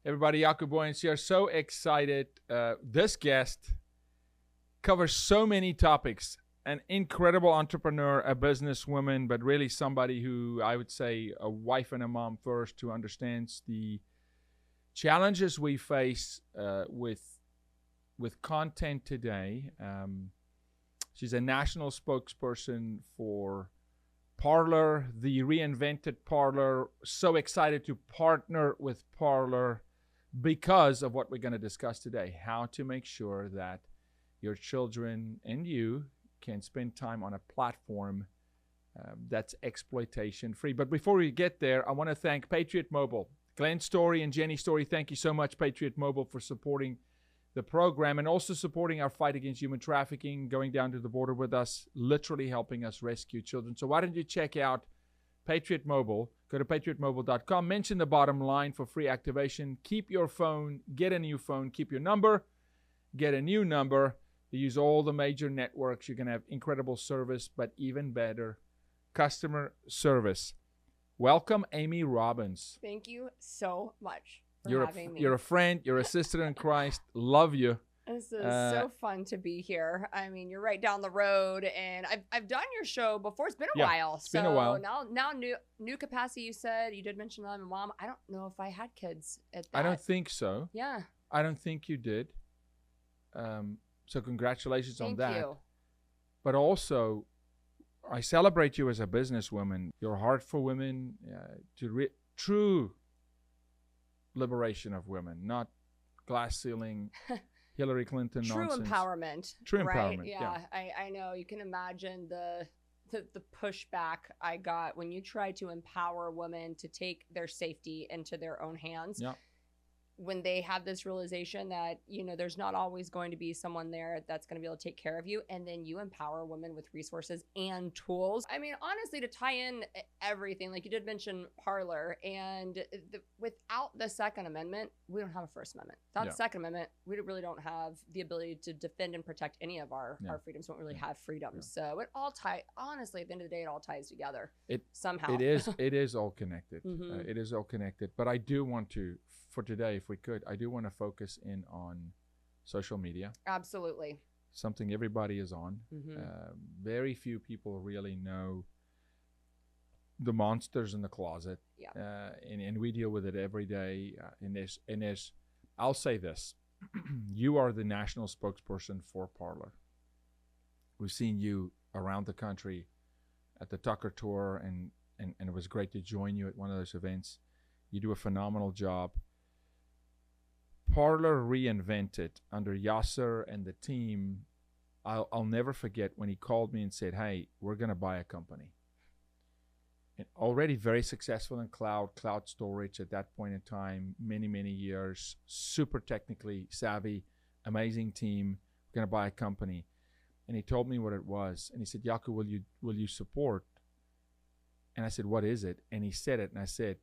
Everybody, Jaco Booyens here. So excited. This guest covers so many topics. An incredible entrepreneur, a businesswoman, but really somebody who I would say a wife and a mom first, who understands the challenges we face with content today. She's a national spokesperson for Parler, the reinvented Parler. So excited to partner with Parler because of what we're going to discuss today. How to make sure that your children and you can spend time on a platform that's exploitation free. But before we get there, I want to thank Patriot Mobile. Glenn Story and Jenny Story, thank you so much, Patriot Mobile, for supporting the program and also supporting our fight against human trafficking, going down to the border with us, literally helping us rescue children. So why don't you check out Patriot Mobile? Go to patriotmobile.com, mention the bottom line for free activation. Keep your phone, get a new phone, keep your number, get a new number. You use all the major networks. You're going to have incredible service, but even better, customer service. Welcome, Amy Robbins. Thank you so much for having me. You're a friend. You're a sister in Christ. Love you. This is so fun to be here. I mean, you're right down the road, and I've done your show before. It's been a while. It's been a while. Now new capacity. You said you did mention I'm a mom. I don't know if I had kids at that. I don't think so. Yeah. I don't think you did. So congratulations on that. Thank you. But also, I celebrate you as a businesswoman. Your heart for women, true liberation of women, not glass ceiling, Hillary Clinton nonsense. True empowerment. Right? Yeah. I know. You can imagine the pushback I got when you try to empower women to take their safety into their own hands. Yeah. When they have this realization that, there's not always going to be someone there that's going to be able to take care of you. And then you empower women with resources and tools. I mean, honestly, to tie in everything, like you did mention Parler, and without the Second Amendment, we don't have a First Amendment. Without the Second Amendment, we really don't have the ability to defend and protect any of our freedoms. We don't really have freedoms. Yeah. So it all honestly, at the end of the day, it all ties together somehow. It is all connected. Mm-hmm. It is all connected. But I do want to, for today, if we could, I do want to focus in on social media. Absolutely. Something everybody is on. Mm-hmm. Very few people really know the monsters in the closet. Yeah. And we deal with it every day. I'll say this. You are the national spokesperson for Parler. We've seen you around the country at the Tucker Tour, and it was great to join you at one of those events. You do a phenomenal job. Parler reinvented under Yasser and the team. I'll never forget when he called me and said, "Hey, we're going to buy a company." And already very successful in cloud storage at that point in time, many years, super technically savvy, amazing team. We're going to buy a company. And he told me what it was. And he said, "Jaco, will you support?" And I said, "What is it?" And he said it. And I said,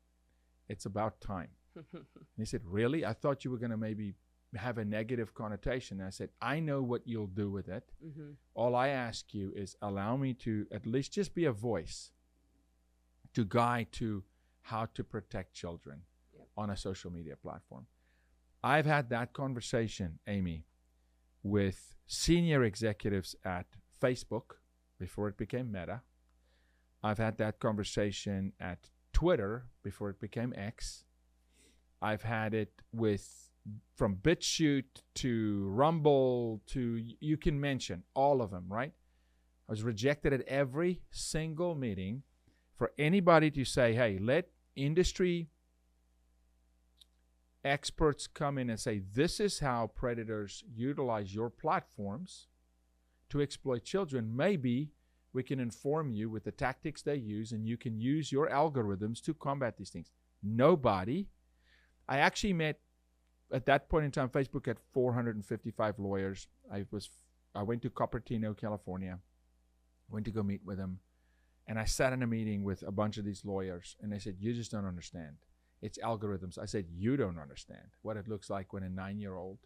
"It's about time." And he said, "Really? I thought you were going to maybe have a negative connotation." And I said, "I know what you'll do with it. Mm-hmm. All I ask you is allow me to at least just be a voice to guide to how to protect children on a social media platform." I've had that conversation, Amy, with senior executives at Facebook before it became Meta. I've had that conversation at Twitter before it became X. I've had it from BitChute to Rumble to, you can mention all of them, right? I was rejected at every single meeting for anybody to say, "Hey, let industry experts come in and say, this is how predators utilize your platforms to exploit children. Maybe we can inform you with the tactics they use, and you can use your algorithms to combat these things." Nobody. I actually met, at that point in time, Facebook had 455 lawyers. I went to Cupertino, California, went to go meet with them, and I sat in a meeting with a bunch of these lawyers, and they said, "You just don't understand. It's algorithms." I said, "You don't understand what it looks like when a 9-year-old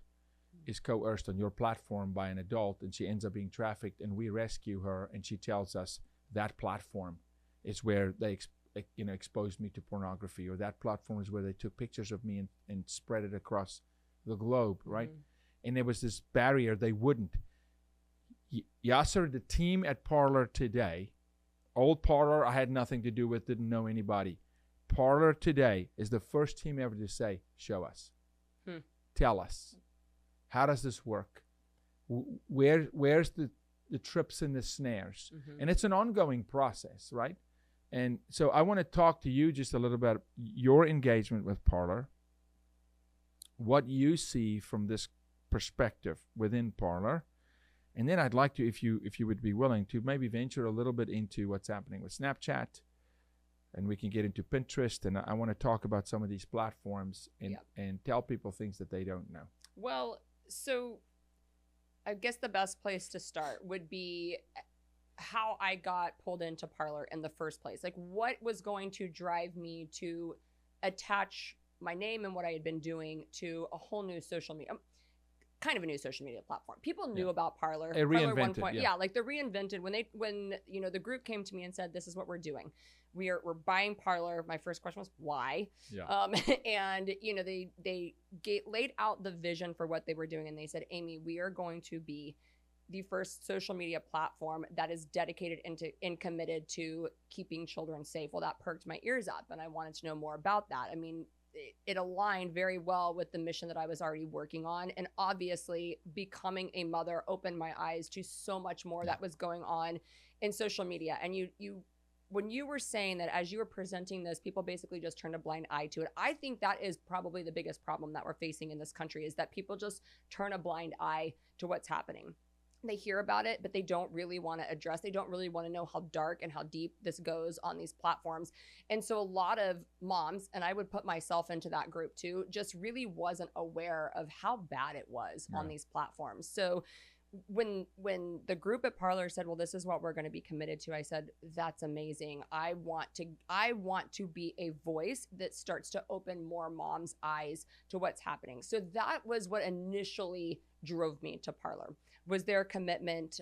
is coerced on your platform by an adult, and she ends up being trafficked, and we rescue her, and she tells us that platform is where they exposed me to pornography, or that platform is where they took pictures of me and spread it across the globe, right? And there was this barrier. They wouldn't. Yasser, the team at Parler today, old Parler, I had nothing to do with, didn't know anybody. Parler today is the first team ever to say, show us. Tell us. How does this work? Where's the trips and the snares? And it's an ongoing process, right? And so I want to talk to you just a little bit about your engagement with Parler, what you see from this perspective within Parler. And then I'd like to, if you would be willing to, maybe venture a little bit into what's happening with Snapchat, and we can get into Pinterest. And I want to talk about some of these platforms and tell people things that they don't know. Well, so I guess the best place to start would be how I got pulled into Parler in the first place. Like, what was going to drive me to attach my name and what I had been doing to a whole new social media, kind of a new social media platform. People knew about Parler. It Parler at one reinvented, point, like they reinvented when you know the group came to me and said, "This is what we're doing. We're buying Parler." My first question was, "Why?" And you know they laid out the vision for what they were doing, and they said, "Amy, we are going to be the first social media platform that is dedicated and committed to keeping children safe." Well, that perked my ears up, and I wanted to know more about that. I mean, it aligned very well with the mission that I was already working on. And obviously becoming a mother opened my eyes to so much more that was going on in social media. And when you were saying that as you were presenting this, people basically just turned a blind eye to it. I think that is probably the biggest problem that we're facing in this country, is that people just turn a blind eye to what's happening. They hear about it, but they don't really want to address. They don't really want to know how dark and how deep this goes on these platforms. And so a lot of moms, and I would put myself into that group too, just really wasn't aware of how bad it was on these platforms. So when the group at Parler said, well, this is what we're going to be committed to, I said, that's amazing. I want to be a voice that starts to open more moms' eyes to what's happening. So that was what initially drove me to Parler, was their commitment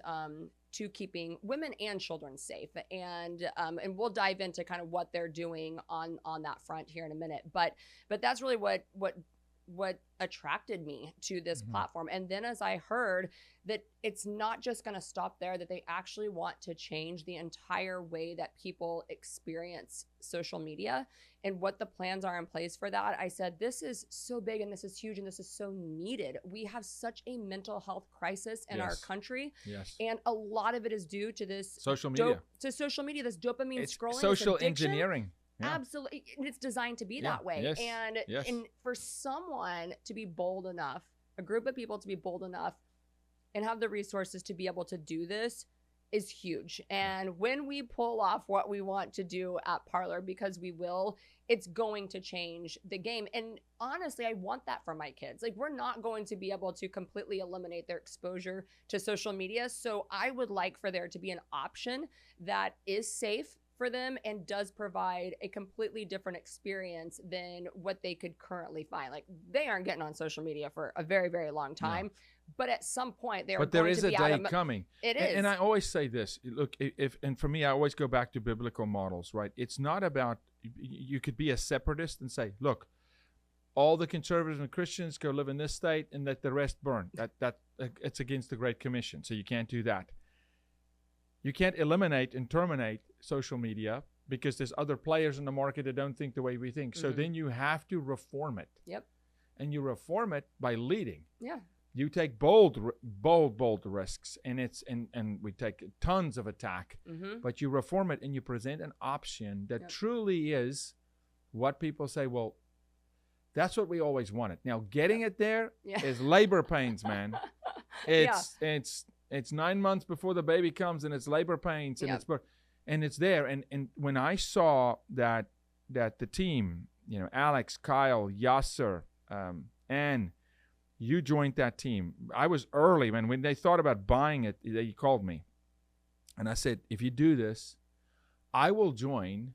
to keeping women and children safe. And we'll dive into kind of what they're doing on that front here in a minute. But that's really what attracted me to this platform. And then as I heard that it's not just going to stop there, that they actually want to change the entire way that people experience social media and what the plans are in place for that, I said, this is so big and this is huge and this is so needed. We have such a mental health crisis in our country. And a lot of it is due to this social media, this dopamine scrolling, social engineering. Yeah. Absolutely. It's designed to be that way. And for someone to be bold enough, a group of people to be bold enough and have the resources to be able to do this is huge. And when we pull off what we want to do at Parler, because we will, it's going to change the game. And honestly, I want that for my kids. Like, we're not going to be able to completely eliminate their exposure to social media. So I would like for there to be an option that is safe for them and does provide a completely different experience than what they could currently find. Like, they aren't getting on social media for a very, very long time, but at some point there is a day coming. It is. And I always say this, look, and for me, I always go back to biblical models, right? It's not about, you could be a separatist and say, look, all the conservatives and Christians go live in this state and let the rest burn. That it's against the Great Commission. So you can't do that. You can't eliminate and terminate social media because there's other players in the market that don't think the way we think. So then you have to reform it. And you reform it by leading. You take bold risks, and we take tons of attack, but you reform it and you present an option that truly is what people say, well, that's what we always wanted. Now, getting it there is labor pains, man. It's 9 months before the baby comes, and it's labor pains, and it's there. And when I saw that the team, you know, Alex, Kyle, Yasser, and you joined that team, I was early, man. When they thought about buying it, they called me, and I said, if you do this, I will join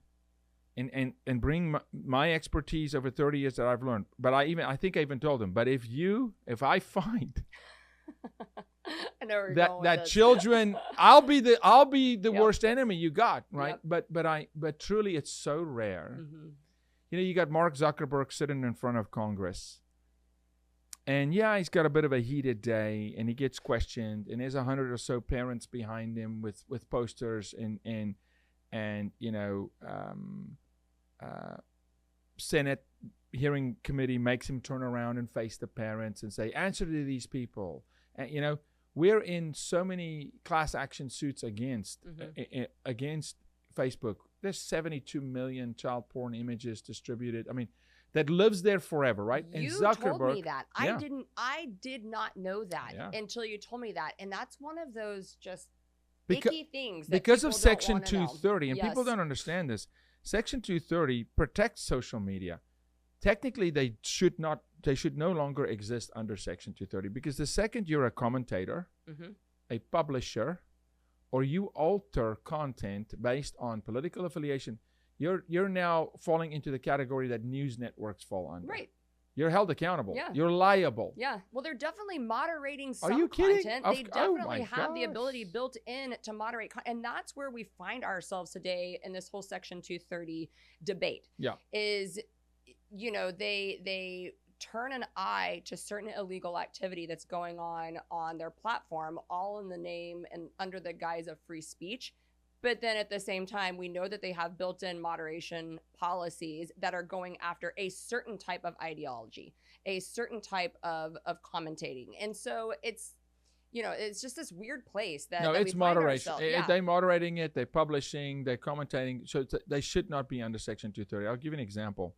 and bring my expertise over 30 years that I've learned. But I think I even told them, but if I find I know where you're that going with that this. children, I'll be the Yep. worst enemy you got, right? Yep. But truly, it's so rare. Mm-hmm. You know, you got Mark Zuckerberg sitting in front of Congress, and yeah, he's got a bit of a heated day, and he gets questioned, and there's 100 or so parents behind him with posters, and you know, Senate hearing committee makes him turn around and face the parents and say, answer to these people. And you know, we're in so many class action suits against against Facebook. There's 72 million child porn images distributed. I mean, that lives there forever, right? You and Zuckerberg told me that. Yeah. I did not know that until you told me that. And that's one of those just icky things that because of people don't Section wanna know. 230, and people Yes. don't understand this. Section 230 protects social media. Technically, they should no longer exist under Section 230, because the second you're a commentator, a publisher, or you alter content based on political affiliation, you're now falling into the category that news networks fall under. Right. You're held accountable. Yeah. You're liable. Yeah. Well, they're definitely moderating some Are you kidding? content. Oh They my definitely have the gosh. ability built in to moderate. And that's where we find ourselves today in this whole Section 230 debate. Yeah. Is, you know, they turn an eye to certain illegal activity that's going on their platform, all in the name and under the guise of free speech. But then at the same time, we know that they have built-in moderation policies that are going after a certain type of ideology, a certain type of commentating. And so it's, you know, it's just this weird place that, No, that it's we find moderation. ourselves. Yeah. They're moderating it, they're publishing, they're commentating. So they should not be under Section 230. I'll give you an example.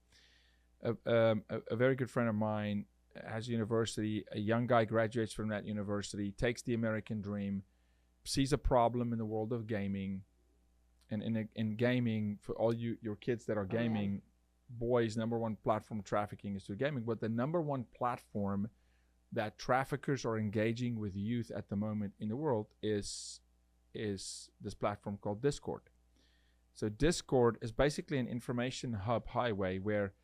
A very good friend of mine has a university. A young guy graduates from that university, takes the American dream, sees a problem in the world of gaming. And in gaming, for all your kids that are gaming, boys, number one platform trafficking is through gaming. But the number one platform that traffickers are engaging with youth at the moment in the world is this platform called Discord. So Discord is basically an information hub highway where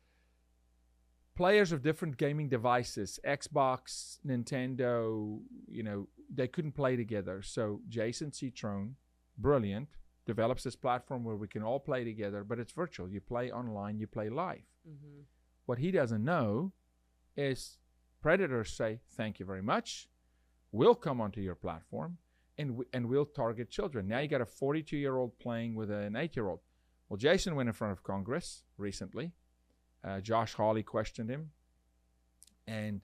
players of different gaming devices, Xbox, Nintendo, you know, they couldn't play together. So Jason Citron, brilliant, develops this platform where we can all play together, but it's virtual. You play online, you play live. What he doesn't know is predators say, thank you very much. We'll come onto your platform and we'll target children. Now you got a 42-year-old playing with an 8-year-old. Well, Jason went in front of Congress recently. Josh Hawley questioned him, and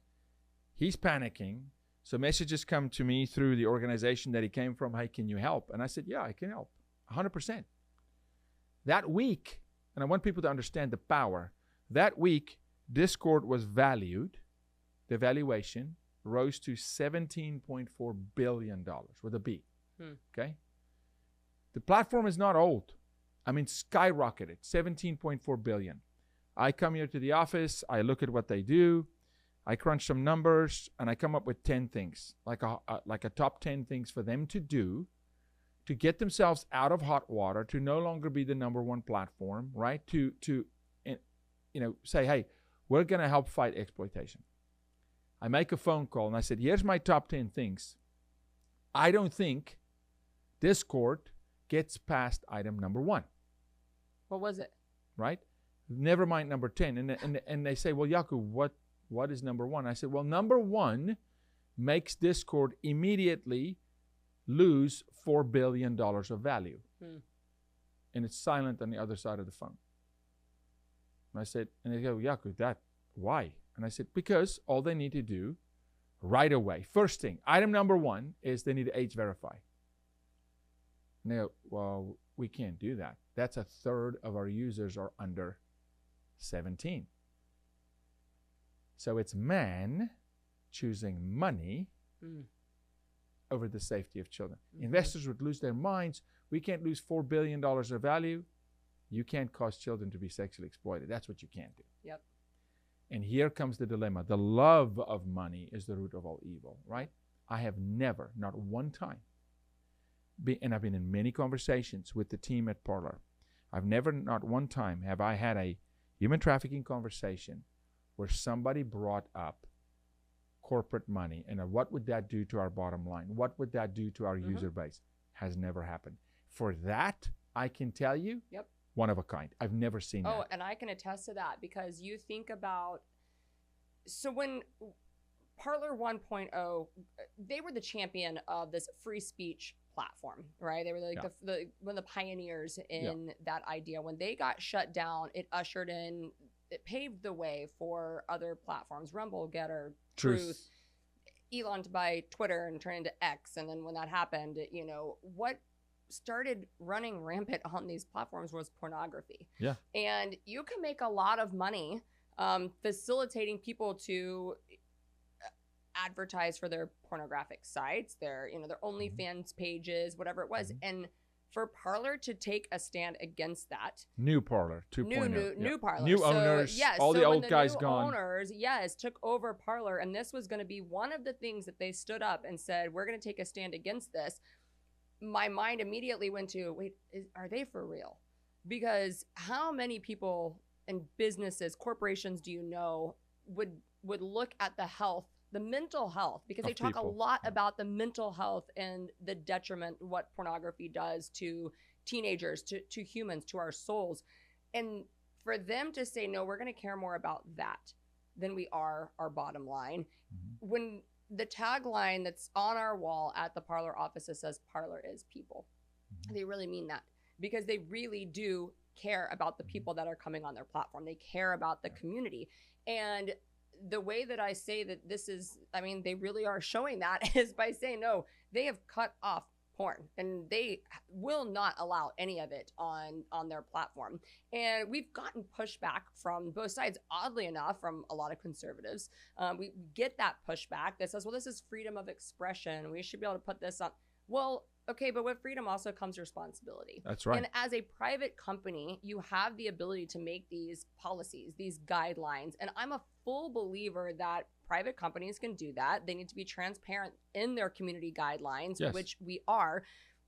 he's panicking. So messages come to me through the organization that he came from. Hey, can you help? And I said, yeah, I can help. 100%. That week, and I want people to understand the power, that week, Discord was valued. The valuation rose to $17.4 billion with a B. Okay? The platform is not old. I mean, skyrocketed, $17.4 billion. I come here to the office, I look at what they do, I crunch some numbers, and I come up with 10 things, like a top 10 things for them to do to get themselves out of hot water, to no longer be the number one platform, right? To you know, say, hey, we're going to help fight exploitation. I make a phone call, and I said, here's my top 10 things. I don't think Discord gets past item number 1. What was it? Right? Never mind number 10. And they say, well, Jaco, what is number 1? I said, well, number 1 makes Discord immediately lose $4 billion of value. And it's silent on the other side of the phone. And I said, and they go, Jaco, why? And I said, because all they need to do right away, first thing, item number 1 is they need to age verify. And they go, well, we can't do that. That's a third of our users are under 17. So it's man choosing money over the safety of children. Investors would lose their minds. We can't lose $4 billion of value. You can't cause children to be sexually exploited. That's what you can't do. Yep. And here comes the dilemma. The love of money is the root of all evil, right? I have never, not one time, and I've been in many conversations with the team at Parler. I've never, not one time, have I had a human trafficking conversation where somebody brought up corporate money. And what would that do to our bottom line? What would that do to our user base? Has never happened. For that, I can tell you, one of a kind. I've never seen that. Oh, and I can attest to that, because you think about, so when Parler 1.0, they were the champion of this free speech platform, right? They were like one of the pioneers in that idea. When they got shut down, it paved the way for other platforms, Rumble, Getter, Truth, Elon to buy Twitter and turn into X. And then when that happened, you know, what started running rampant on these platforms was pornography. Yeah. And you can make a lot of money facilitating people to advertise for their pornographic sites, their, you know, their OnlyFans pages, whatever it was. And for Parler to take a stand against that. New Parler 2.0. New Parler. New owners, all the old guys gone. Owners, took over Parler, and this was going to be one of the things that they stood up and said, we're going to take a stand against this. My mind immediately went to, wait, are they for real? Because how many people and businesses, corporations do you know would look at the mental health, because they talk a lot about the mental health and the detriment what pornography does to teenagers, to humans, to our souls. And for them to say, no, we're going to care more about that than we are our bottom line. When the tagline that's on our wall at the Parler offices says Parler is people, they really mean that, because they really do care about the people that are coming on their platform. They care about the community. And the way that I say that this is, I mean, they really are showing that is by saying, no, they have cut off porn and they will not allow any of it on their platform. And we've gotten pushback from both sides, oddly enough, from a lot of conservatives. We get that pushback that says, well, this is freedom of expression. We should be able to put this on. Well, okay, but with freedom also comes responsibility. That's right. And as a private company, you have the ability to make these policies, these guidelines. And I'm a full believer that private companies can do that. They need to be transparent in their community guidelines, which we are.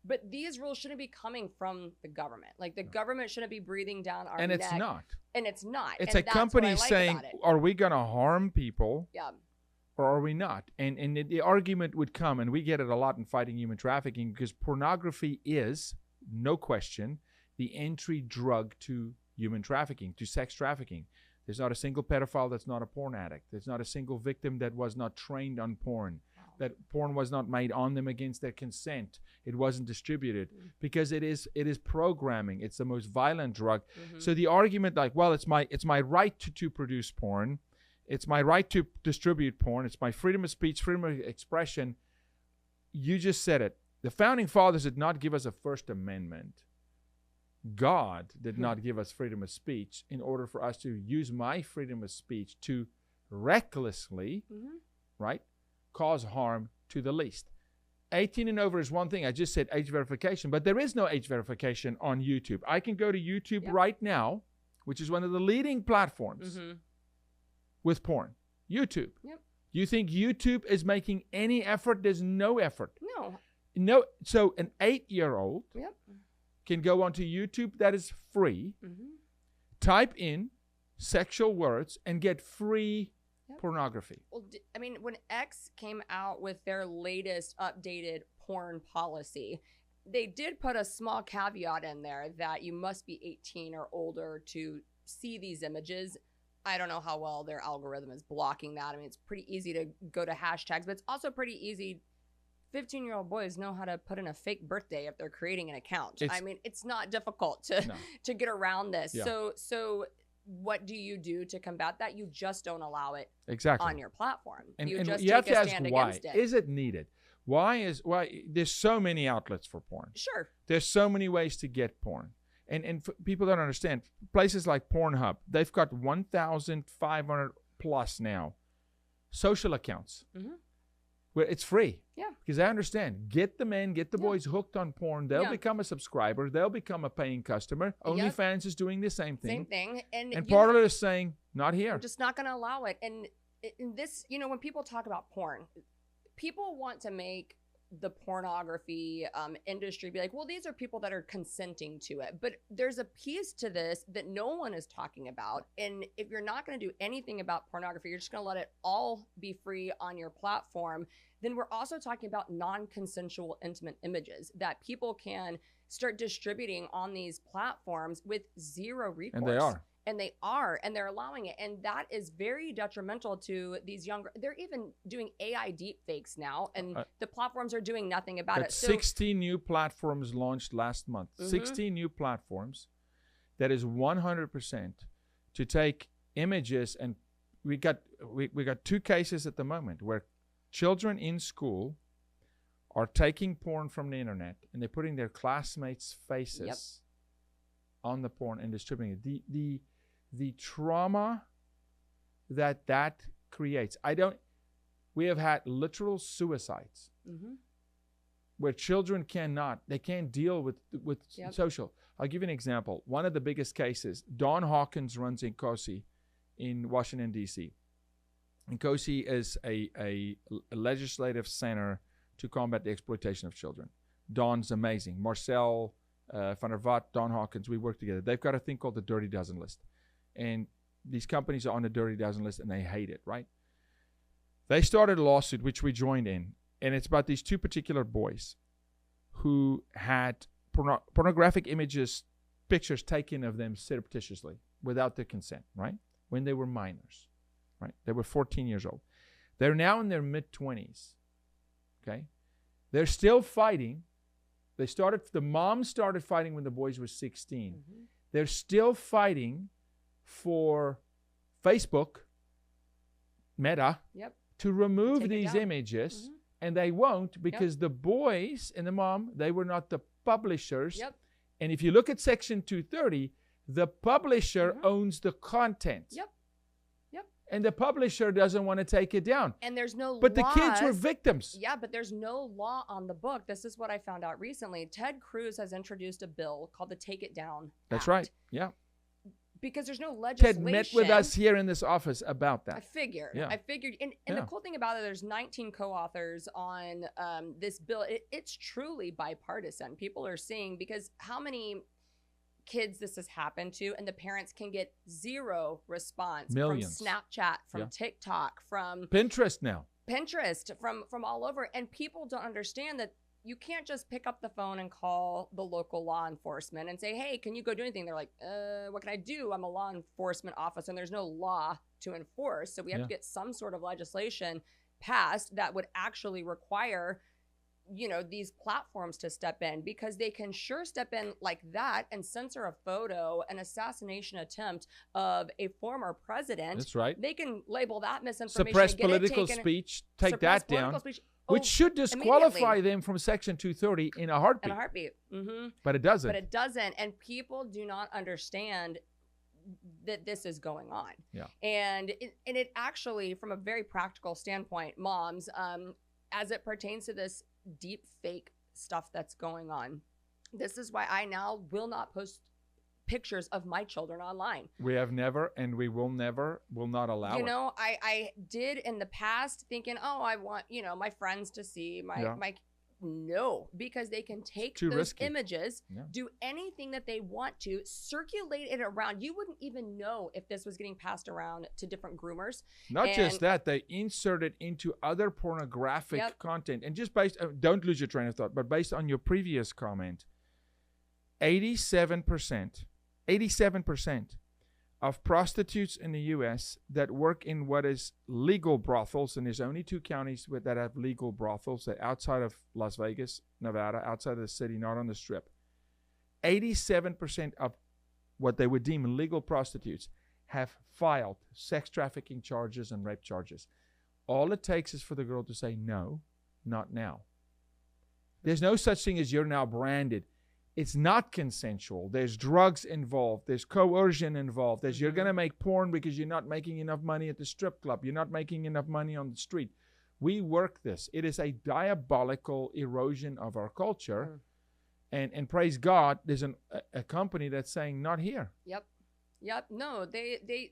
But these rules shouldn't be coming from the government. Like the government shouldn't be breathing down our neck. And it's not. And it's not. It's a company saying, are we going to harm people? Yeah. Or are we not? And the argument would come, and we get it a lot in fighting human trafficking, because pornography is, no question, the entry drug to human trafficking, to sex trafficking. There's not a single pedophile that's not a porn addict. There's not a single victim that was not trained on porn, that porn was not made on them against their consent. It wasn't distributed, because it is programming. It's the most violent drug. So the argument, like, well, it's my right to produce porn. It's my right to distribute porn. It's my freedom of speech, freedom of expression. You just said it. The founding fathers did not give us a First Amendment. God did not give us freedom of speech in order for us to use my freedom of speech to recklessly, right, cause harm to the least. 18 and over is one thing. I just said age verification, but there is no age verification on YouTube. I can go to YouTube right now, which is one of the leading platforms with porn. YouTube. You think YouTube is making any effort? There's no effort. No. So an 8-year-old can go onto YouTube that is free, type in sexual words, and get free pornography. Well, I mean, when X came out with their latest updated porn policy, they did put a small caveat in there that you must be 18 or older to see these images. I don't know how well their algorithm is blocking that. I mean, it's pretty easy to go to hashtags, but it's also pretty easy. 15-year-old boys know how to put in a fake birthday if they're creating an account. I mean, it's not difficult to get around this. So what do you do to combat that? You just don't allow it on your platform. And you just you have take to a ask stand why. against it. Is it needed? Why there's so many outlets for porn. Sure. There's so many ways to get porn. And people don't understand. Places like Pornhub, they've got 1,500 plus now social accounts where it's free. Yeah. Because I understand. Get the men, get the boys hooked on porn. They'll become a subscriber. They'll become a paying customer. OnlyFans is doing the same thing. Same thing. And Parler is saying, not here. We're just not going to allow it. And this, you know, when people talk about porn, people want to make the pornography industry be like, well, these are people that are consenting to it. But there's a piece to this that no one is talking about. And if you're not going to do anything about pornography, you're just going to let it all be free on your platform, then we're also talking about non-consensual intimate images that people can start distributing on these platforms with zero recourse. And they are. And they're allowing it. And that is very detrimental to these younger, they're even doing AI deep fakes now, and the platforms are doing nothing about it. 16 new platforms launched last month. 16 new platforms. That is 100% to take images, and we got 2 cases at the moment where children in school are taking porn from the internet and they're putting their classmates' faces on the porn and distributing it. The trauma that creates. We have had literal suicides where children can't deal with social. I'll give you an example. One of the biggest cases, Don Hawkins runs Nkosi in Washington, D.C. Nkosi is a legislative center to combat the exploitation of children. Don's amazing. Marcel Van der Vaart, Don Hawkins, we work together. They've got a thing called the Dirty Dozen list. And these companies are on the Dirty Dozen list and they hate it, right? They started a lawsuit, which we joined in. And it's about these 2 particular boys who had pornographic pictures taken of them surreptitiously without their consent, right? When they were minors, right? They were 14 years old. They're now in their mid-20s, okay? They're still fighting. The mom started fighting when the boys were 16. They're still fighting for Facebook, Meta, to remove these images, and they won't because the boys and the mom, they were not the publishers. And if you look at Section 230, the publisher owns the content. And the publisher doesn't want to take it down. And there's no But the kids were victims. Yeah, but there's no law on the book. This is what I found out recently. Ted Cruz has introduced a bill called the Take It Down That's Act. Right. Yeah. Because there's no legislation. Ted met with us here in this office about that. I figured. And the cool thing about it, there's 19 co-authors on this bill. It's truly bipartisan. People are seeing, because how many kids this has happened to, and the parents can get zero response. Millions. From Snapchat, from TikTok, from Pinterest now. From all over. And people don't understand that you can't just pick up the phone and call the local law enforcement and say, hey, can you go do anything? They're like, what can I do? I'm a law enforcement officer, and there's no law to enforce. So we have to get some sort of legislation passed that would actually require, these platforms to step in, because they can sure step in like that and censor a photo, an assassination attempt of a former president. That's right. They can label that misinformation. Suppress political speech, take that down. Which should disqualify them from Section 230 in a heartbeat. But it doesn't. And people do not understand that this is going on. Yeah. And it actually, from a very practical standpoint, moms, as it pertains to this deep fake stuff that's going on, this is why I now will not post pictures of my children online. We have never, and we will not allow it. I did in the past thinking, I want, my friends to see my no, because they can take those risky images, do anything that they want to, circulate it around. You wouldn't even know if this was getting passed around to different groomers. Not just that, they insert it into other pornographic content. And just don't lose your train of thought, but based on your previous comment, 87% of prostitutes in the U.S. that work in what is legal brothels, and there's only 2 counties that have legal brothels, that outside of Las Vegas, Nevada, outside of the city, not on the Strip. 87% of what they would deem legal prostitutes have filed sex trafficking charges and rape charges. All it takes is for the girl to say, no, not now. There's no such thing as you're now branded. It's not consensual. There's drugs involved. There's coercion involved. There's you're going to make porn because you're not making enough money at the strip club. You're not making enough money on the street. We work this. It is a diabolical erosion of our culture. And praise God, there's a company that's saying not here. Yep. No, they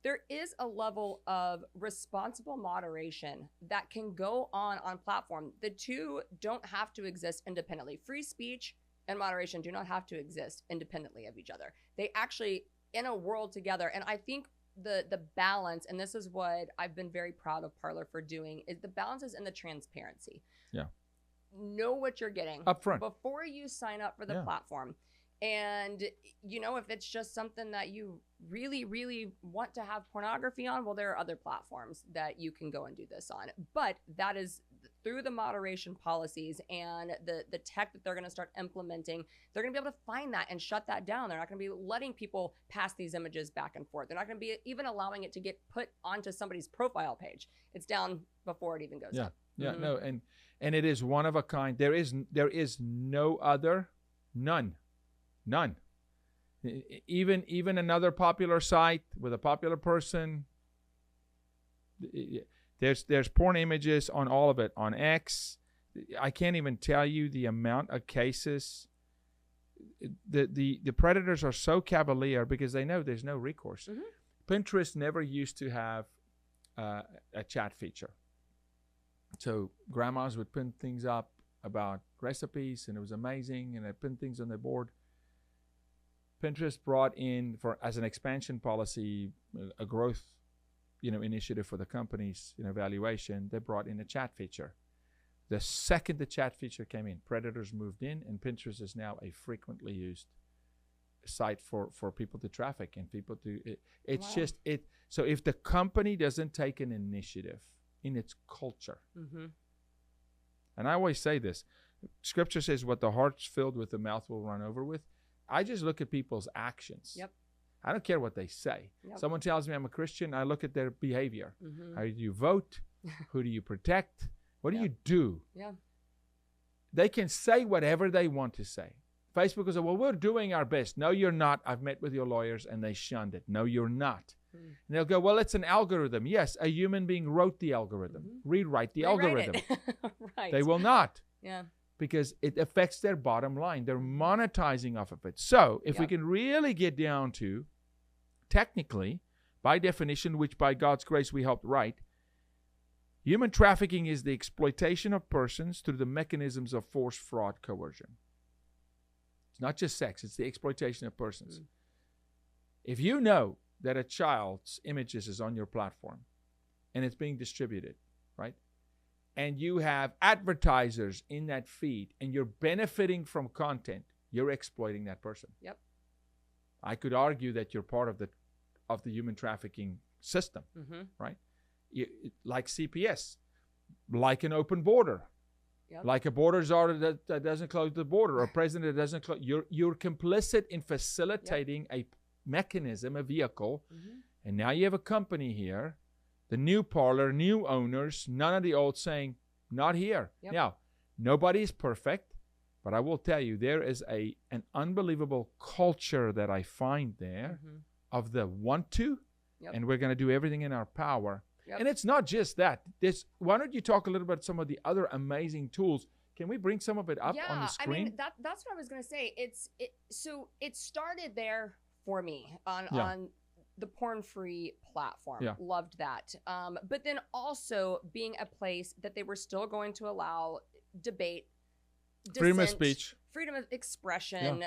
there is a level of responsible moderation that can go on platform. The two don't have to exist independently. Free speech and moderation do not have to exist independently of each other. They actually in a world together. And I think the balance, and this is what I've been very proud of Parler for doing, is the balance is in the transparency. Yeah. Know what you're getting up front before you sign up for the platform. And, you know, if it's just something that you really, really want to have pornography on, well, there are other platforms that you can go and do this on. But that is through the moderation policies and the tech that they're going to start implementing. They're going to be able to find that and shut that down. They're not going to be letting people pass these images back and forth. They're not going to be even allowing it to get put onto somebody's profile page. It's down before it even goes up. Yeah, no, and it is one of a kind. There is no other, none. Even another popular site with a popular person. There's porn images on all of it on X. I can't even tell you the amount of cases. The predators are so cavalier because they know there's no recourse. Pinterest never used to have a chat feature. So grandmas would pin things up about recipes, and it was amazing, and they pin things on their board. Pinterest brought in, as an expansion policy, a growth, initiative for the company's, valuation. They brought in a chat feature. The second the chat feature came in, predators moved in, and Pinterest is now a frequently used site for people to traffic and people to. It's just it. So if the company doesn't take an initiative in its culture, and I always say this, Scripture says, "What the heart's filled with, the mouth will run over with." I just look at people's actions. I don't care what they say. Someone tells me I'm a Christian, I look at their behavior. How do you vote? Who do you protect? What do you do? They can say whatever they want to say. Facebook will say, well, we're doing our best. No, you're not. I've met with your lawyers and they shunned it. No, you're not. And they'll go, well, it's an algorithm. Yes, a human being wrote the algorithm. Rewrite the algorithm. They will not. Because it affects their bottom line. They're monetizing off of it. So if we can really get down to, technically, by definition, which by God's grace we helped write, human trafficking is the exploitation of persons through the mechanisms of force, fraud, coercion. It's not just sex, it's the exploitation of persons. If you know that a child's images is on your platform and it's being distributed, right? And you have advertisers in that feed and you're benefiting from content, you're exploiting that person. I could argue that you're part of the human trafficking system, right? Like CPS, like an open border, like a border czar that doesn't close the border, or a president that doesn't close. You're complicit in facilitating a mechanism, a vehicle, and now you have a company here. The new Parler, new owners, none of the old, saying, not here. Now, nobody's perfect, but I will tell you, there is an unbelievable culture that I find there of the want to, and we're going to do everything in our power. And it's not just that. Why don't you talk a little bit about some of the other amazing tools? Can we bring some of it up on the screen? I mean, that's what I was going to say. So it started there for me on the porn-free platform. Loved that. But then also being a place that they were still going to allow debate, dissent, freedom of speech, freedom of expression.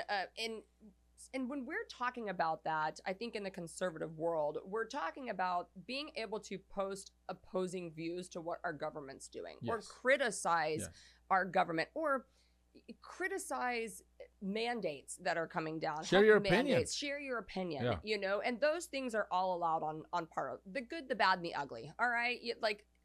And when we're talking about that, I think in the conservative world, we're talking about being able to post opposing views to what our government's doing, or criticize our government, or criticize mandates that are coming down. Share your opinion. Share your opinion, and those things are all allowed on Parler. The good, the bad, and the ugly. All right.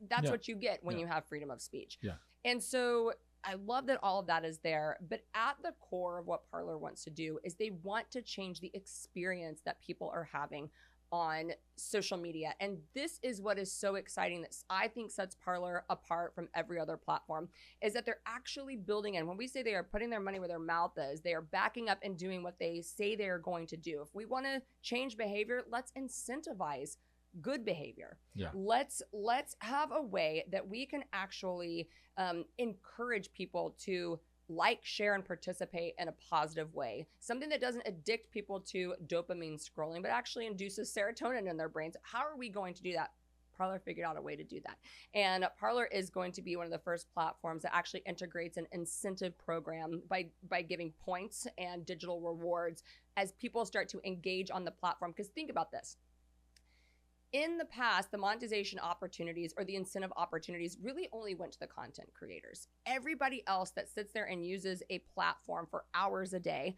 That's what you get when you have freedom of speech. And so I love that all of that is there, but at the core of what Parler wants to do is they want to change the experience that people are having on social media. And this is what is so exciting that I think sets Parler apart from every other platform, is that they're actually building in. When we say they are putting their money where their mouth is, they are backing up and doing what they say they are going to do. If we want to change behavior, let's incentivize good behavior. Let's have a way that we can actually encourage people to like, share, and participate in a positive way. Something that doesn't addict people to dopamine scrolling, but actually induces serotonin in their brains. How are we going to do that? Parler figured out a way to do that. And Parler is going to be one of the first platforms that actually integrates an incentive program by giving points and digital rewards as people start to engage on the platform. Because think about this. In the past, the monetization opportunities or the incentive opportunities really only went to the content creators. Everybody else that sits there and uses a platform for hours a day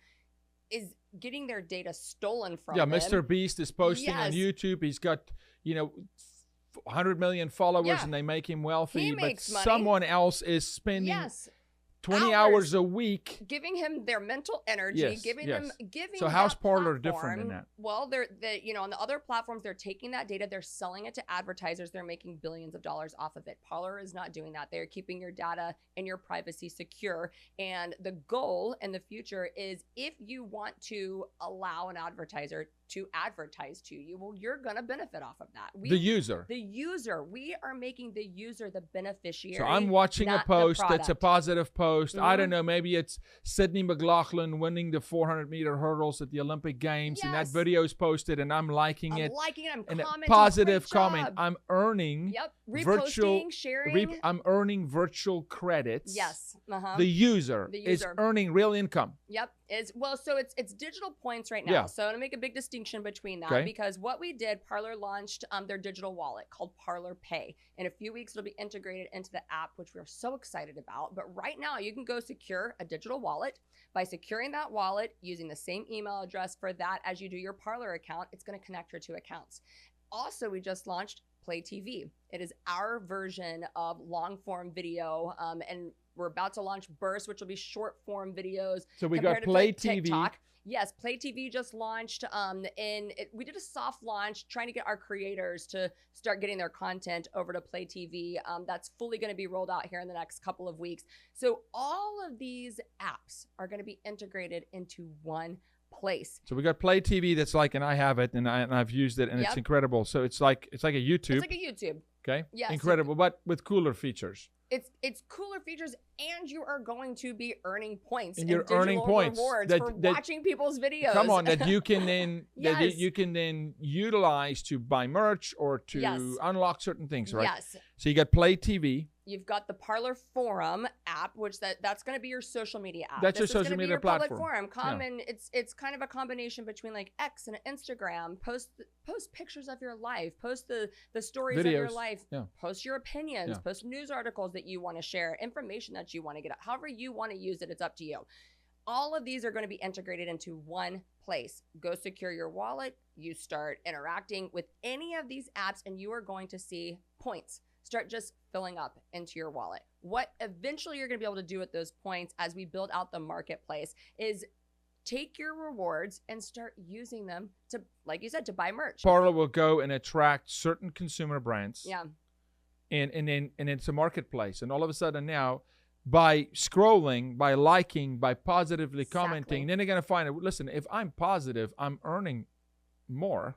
is getting their data stolen from them. Mr. Beast is posting on YouTube. He's got, 100 million followers and they make him wealthy. He but makes money. Someone else is spending 20 hours a week, giving him their mental energy, giving so how's Parler different in that? Well, on the other platforms, they're taking that data, they're selling it to advertisers, they're making billions of dollars off of it. Parler is not doing that. They're keeping your data and your privacy secure. And the goal in the future is, if you want to allow an advertiser to advertise to you, well, you're going to benefit off of that. The user. We are making the user the beneficiary. So I'm watching a post that's a positive post. I don't know, maybe it's Sydney McLaughlin winning the 400-meter hurdles at the Olympic Games, and that video is posted, and I'm liking it. I'm and commenting. Positive comment. I'm earning reposting, sharing. I'm earning virtual credits. Yes. The user is earning real income. Yep. So it's digital points right now. So I'm going to make a big distinction between that, because what we did, Parler launched their digital wallet called Parler Pay. In a few weeks, it'll be integrated into the app, which we're so excited about. But right now, you can go secure a digital wallet. By securing that wallet, using the same email address for that as you do your Parler account, it's going to connect your two accounts. Also, we just launched Play TV. It is our version of long form video, and we're about to launch Burst, which will be short form videos. So we got Play TV. TikTok. Yes, Play TV just launched, we did a soft launch trying to get our creators to start getting their content over to Play TV. That's fully going to be rolled out here in the next couple of weeks. So all of these apps are going to be integrated into one place. So we got Play TV that's like, and I have it, and I've used it, and it's incredible. So it's like a YouTube. It's like a YouTube. Okay. Yes. Incredible, but with cooler features. It's cooler features, and you are going to be earning points and you're earning points rewards for watching people's videos. Come on, that you can then that you can then utilize to buy merch or to unlock certain things, right? Yes. So you got Play TV. You've got the Parler Forum app, which that's going to be your social media app. That's your social media platform. Public forum. Come and it's kind of a combination between like X and Instagram. Post pictures of your life. Post the stories of your life. Yeah. Post your opinions. Post news articles that you want to share. Information that you want to get out. However you want to use it, it's up to you. All of these are going to be integrated into one place. Go secure your wallet. You start interacting with any of these apps, and you are going to see points start just filling up into your wallet. What eventually you're going to be able to do with those points as we build out the marketplace is take your rewards and start using them to, like you said, to buy merch. Parler will go and attract certain consumer brands. Yeah. And then it's a marketplace. And all of a sudden now, by scrolling, by liking, by positively commenting, then they're going to find it. Listen, if I'm positive, I'm earning more.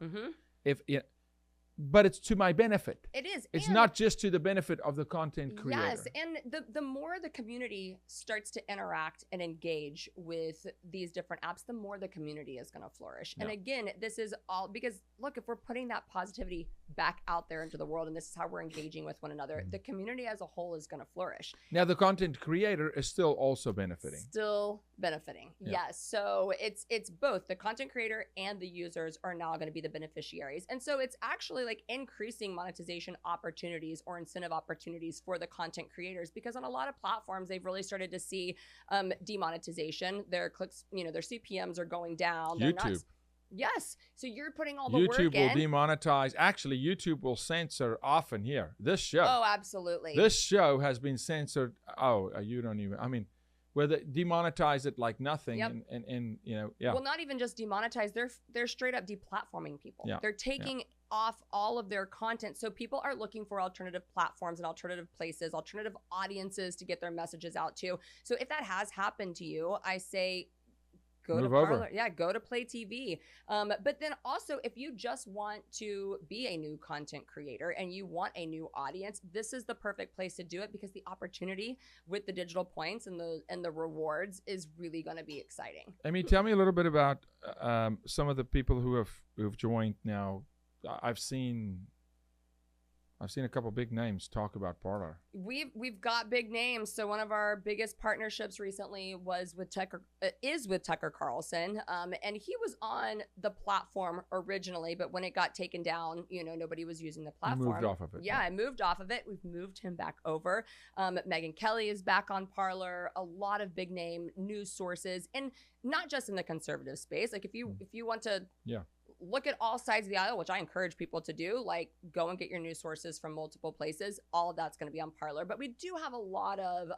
But it's to my benefit. It is. It's not just to the benefit of the content creator. Yes, and the more the community starts to interact and engage with these different apps, the more the community is going to flourish. And again, this is all because, look, if we're putting that positivity back out there into the world, and this is how we're engaging with one another, the community as a whole is going to flourish. Now, the content creator is still also benefiting. Yes. So it's both. The content creator and the users are now going to be the beneficiaries. And so it's actually like increasing monetization opportunities or incentive opportunities for the content creators, because on a lot of platforms, they've really started to see demonetization. Their clicks, their CPMs are going down. YouTube. Yes. So you're putting all the work in. YouTube will demonetize. Actually, YouTube will censor often here. This show. Oh, absolutely. This show has been censored. Oh, you don't even, I mean, where they demonetize it like nothing. And Well, not even just demonetize. They're straight up deplatforming people. They're taking off all of their content. So people are looking for alternative platforms and alternative places, alternative audiences to get their messages out to. So if that has happened to you, I say, Go Move to over. Parler. Yeah, go to Play TV. But then also, if you just want to be a new content creator and you want a new audience, this is the perfect place to do it, because the opportunity with the digital points and the rewards is really going to be exciting. I mean, tell me a little bit about some of the people who've joined now. I've seen a couple big names talk about Parler. We've got big names. So one of our biggest partnerships recently is with Tucker Carlson, and he was on the platform originally, but when it got taken down, nobody was using the platform. Moved off of it. Yeah, I moved off of it. We've moved him back over. Megyn Kelly is back on Parler. A lot of big name news sources, and not just in the conservative space. Like if you want to look at all sides of the aisle, which I encourage people to do, like go and get your news sources from multiple places. All of that's going to be on Parler. But we do have a lot of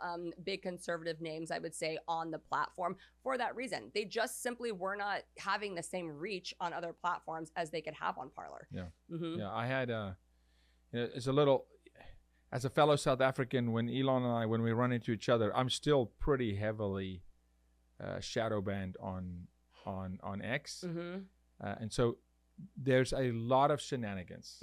big conservative names, I would say, on the platform for that reason. They just simply were not having the same reach on other platforms as they could have on Parler. Yeah. Mm-hmm. Yeah. I had it's a little, as a fellow South African, when Elon and I, when we run into each other, I'm still pretty heavily shadow banned on X. Mm-hmm. And so there's a lot of shenanigans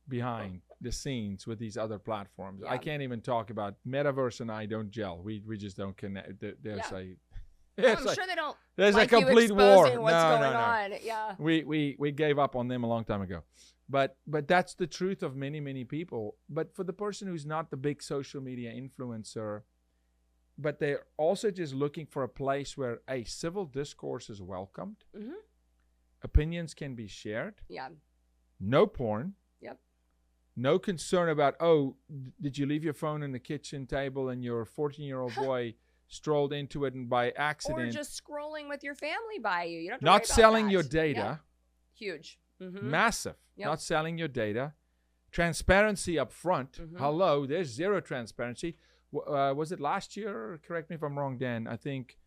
behind the scenes with these other platforms. Yeah. I can't even talk about Metaverse, and I don't gel. We just don't connect. There's I'm sure they don't. There's like a complete you war. exposing what's No. going on. Yeah. We gave up on them a long time ago. But that's the truth of many people. But for the person who's not the big social media influencer, but they're also just looking for a place where a civil discourse is welcomed. Mm-hmm. Opinions can be shared. Yeah. No porn. Yep. No concern about, did you leave your phone on the kitchen table and your 14-year-old boy strolled into it and by accident. Or just scrolling with your family by you. You don't have to Not worry about selling that. your data. Yeah. Huge. Mm-hmm. Massive. Yep. Not selling your data. Transparency up front. Mm-hmm. Hello, there's zero transparency. Was it last year? Correct me if I'm wrong, Dan. I think,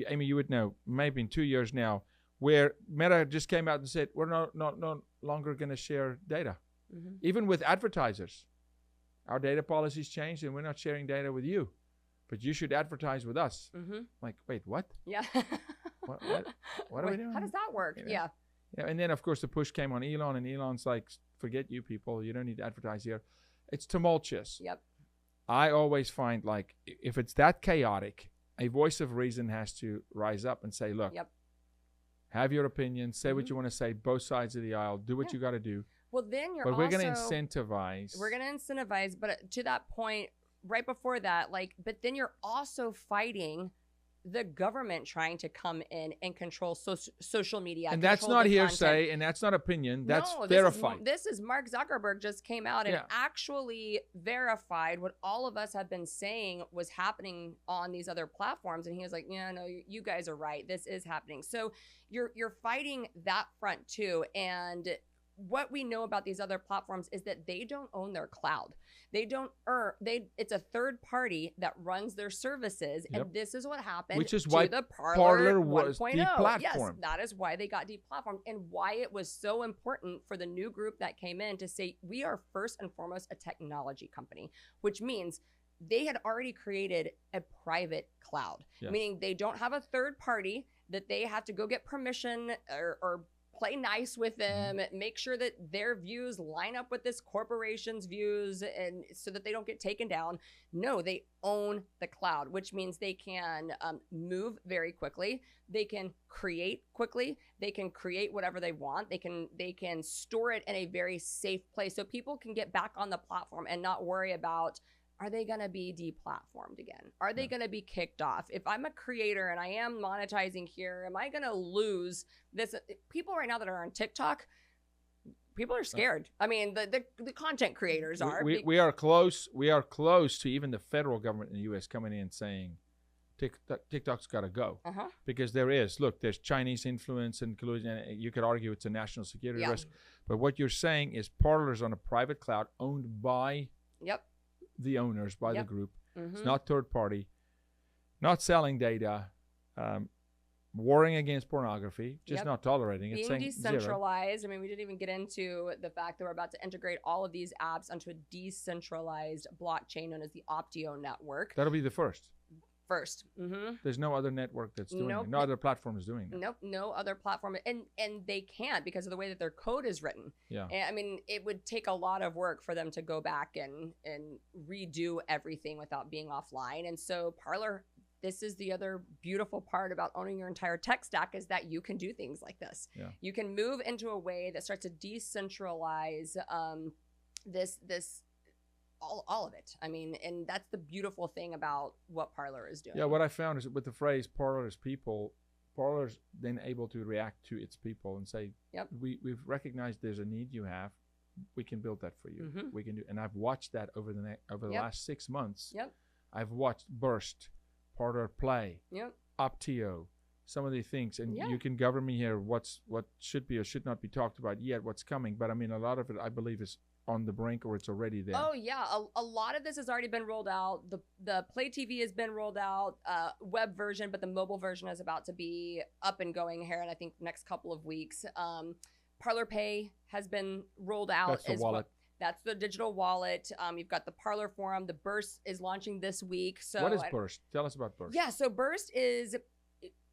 Amy, you would know, maybe in 2 years now, where Meta just came out and said, we're no longer going to share data. Mm-hmm. Even with advertisers. Our data policies changed and we're not sharing data with you. But you should advertise with us. Mm-hmm. Like, wait, what? Yeah. What are we doing? How does that work? Yeah. Yeah, and then, of course, the push came on Elon, and Elon's like, forget you people. You don't need to advertise here. It's tumultuous. Yep. I always find, like, if it's that chaotic, a voice of reason has to rise up and say, look, have your opinion, say what you want to say, both sides of the aisle, do what you got to do. Well, then But we're going to incentivize. We're going to incentivize, but to that point, right before that, like, but then you're also fighting the government trying to come in and control social media. And that's not hearsay, and that's not opinion. That's verified. This is Mark Zuckerberg just came out and actually verified what all of us have been saying was happening on these other platforms. And he was like, yeah, no, you guys are right. This is happening. So you're fighting that front too. And what we know about these other platforms is that they don't own their cloud. They don't it's a third party that runs their services. Yep. And this is what happened. Which is why the Parler was 1.0. deplatformed. Yes, that is why they got deplatformed and why it was so important for the new group that came in to say, we are first and foremost a technology company, which means they had already created a private cloud, meaning they don't have a third party that they have to go get permission or play nice with them, make sure that their views line up with this corporation's views and so that they don't get taken down. No, they own the cloud, which means they can move very quickly. They can create quickly. They can create whatever they want. They can store it in a very safe place so people can get back on the platform and not worry about, are they going to be deplatformed again? Are they going to be kicked off? If I'm a creator and I am monetizing here, am I going to lose this? People right now that are on TikTok, people are scared. I mean, the content creators are. We are close. We are close to even the federal government in the U.S. coming in saying TikTok's got to go. Because there's Chinese influence and collusion. You could argue it's a national security risk. But what you're saying is Parler's on a private cloud owned by the owners, by the group. It's not third party, not selling data, warring against pornography, just not tolerating it. Being decentralized. Zero. I mean, we didn't even get into the fact that we're about to integrate all of these apps onto a decentralized blockchain known as the Optio network. That'll be the first. First. There's no other network that's doing it. No other platform is doing that. Nope, no other platform. And they can't because of the way that their code is written. Yeah. And, I mean, it would take a lot of work for them to go back and redo everything without being offline. And so Parler, this is the other beautiful part about owning your entire tech stack, is that you can do things like this. Yeah. You can move into a way that starts to decentralize this all of it. I mean, and that's the beautiful thing about what Parler is doing. Yeah, what I found is with the phrase Parler's people, Parler's then able to react to its people and say, yep, we've recognized there's a need you have. We can build that for you. We can do, and I've watched that over the yep, last 6 months. Yep. I've watched Burst, Parler Play, yep, Optio, some of the things, and yeah, you can govern me here what should be or should not be talked about yet, what's coming. But I mean, a lot of it I believe is on the brink or it's already there. Oh yeah, a lot of this has already been rolled out. The Play TV has been rolled out, web version, but the mobile version is about to be up and going here in I think next couple of weeks. Parler Pay has been rolled out. That's the wallet. That's the digital wallet. You've got the Parler Forum. The Burst is launching this week. So what is Burst? Tell us about Burst. Yeah, so Burst is,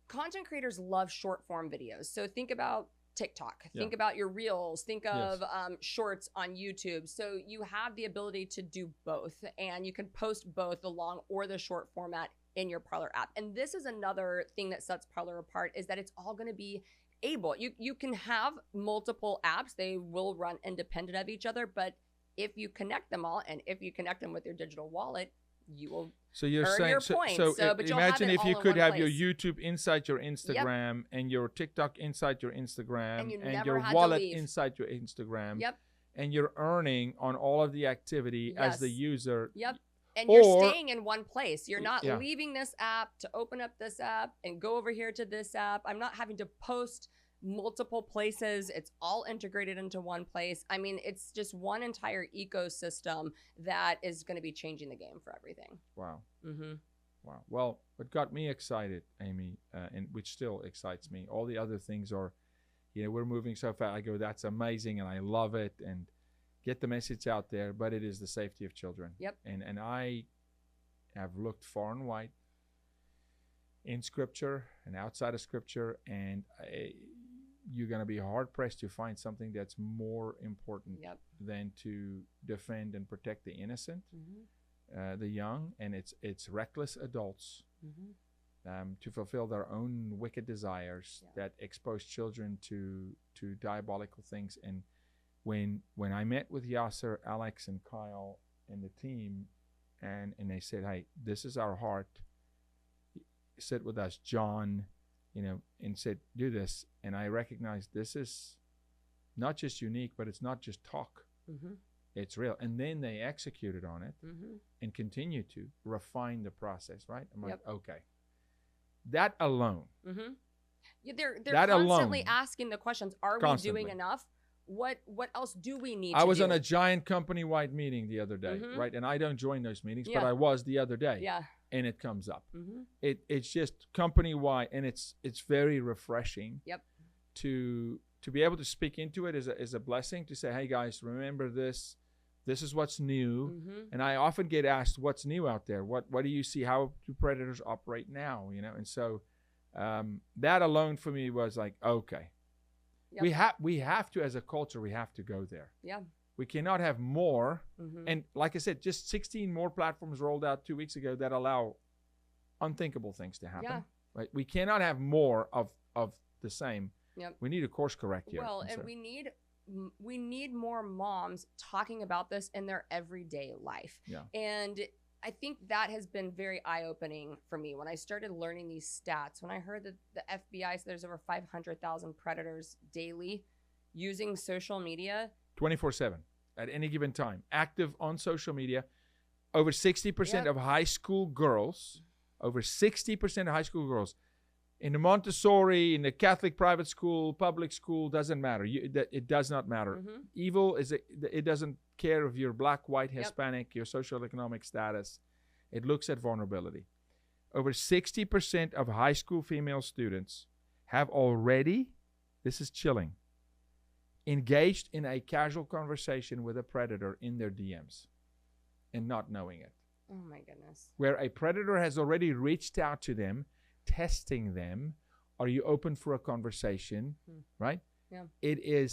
content creators love short form videos. So think about TikTok, think about your reels, think of shorts on YouTube. So you have the ability to do both, and you can post both the long or the short format in your Parler app. And this is another thing that sets Parler apart, is that it's all going to be able. You can have multiple apps. They will run independent of each other, but if you connect them all, and if you connect them with your digital wallet, you will earn your points. But imagine if you could have your YouTube inside your Instagram, and your TikTok inside your Instagram, and your wallet inside your Instagram. Yep. And you're earning on all of the activity as the user. Yep. And you're staying in one place. You're not leaving this app to open up this app and go over here to this app. I'm not having to post multiple places. It's all integrated into one place. I mean, it's just one entire ecosystem that is going to be changing the game for everything. Wow. Wow. Well, what got me excited, Amy, and which still excites me, all the other things are, we're moving so fast. I go, that's amazing, and I love it, and get the message out there, but it is the safety of children. Yep. And I have looked far and wide in Scripture and outside of Scripture, and you're going to be hard-pressed to find something that's more important than to defend and protect the innocent, the young, and it's reckless adults to fulfill their own wicked desires that expose children to diabolical things. And when I met with Yasser, Alex, and Kyle and the team, and they said, hey, this is our heart, sit with us, John, and said, do this. And I recognized this is not just unique, but it's not just talk. It's real. And then they executed on it and continue to refine the process, right? I'm like, okay. That alone. They're constantly asking the questions, are we doing enough? What else do we need to do? I was on a giant company-wide meeting the other day, right? And I don't join those meetings, but I was the other day. Yeah. And it comes up. It's just company-wide, and it's very refreshing. Yep. To be able to speak into it is a blessing, to say, hey guys, remember this. This is what's new. And I often get asked, what's new out there? What do you see? How do predators operate now? And so that alone for me was like, okay. Yep. We have to, as a culture, we have to go there. Yeah. We cannot have more. And like I said, just 16 more platforms rolled out 2 weeks ago that allow unthinkable things to happen. Yeah. Right? We cannot have more of the same. Yep. We need a course correct here. Well, and we need more moms talking about this in their everyday life. Yeah. And I think that has been very eye-opening for me when I started learning these stats. When I heard that the FBI said there's over 500,000 predators daily using social media. 24/7 at any given time. Active on social media. Over 60% of high school girls, in the Montessori, in the Catholic private school, public school, doesn't matter. It does not matter. Evil it doesn't care if you're black, white, Hispanic, your social economic status. It looks at vulnerability. Over 60% of high school female students have already, this is chilling, engaged in a casual conversation with a predator in their DMs and not knowing it. Oh my goodness. Where a predator has already reached out to them, testing them. Are you open for a conversation? Right? Yeah. It